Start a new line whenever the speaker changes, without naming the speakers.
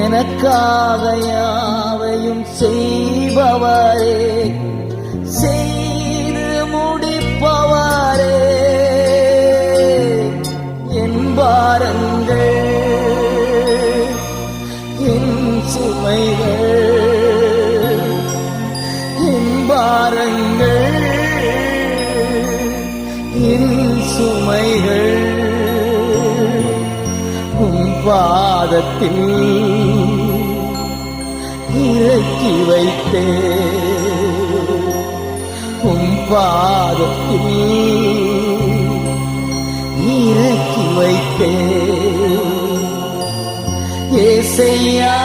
எனக்காக யாவையும் செய்பவரே, செய்து முடிப்பவரே. என் பாரங்கள் என் சுமைகள், என் பாரங்கள் என் சுமைகள் உம் பாதத்தில் இறக்கி வைத்தே, உம் பாதத்தில் இறக்கி வைத்தே. ஏசையா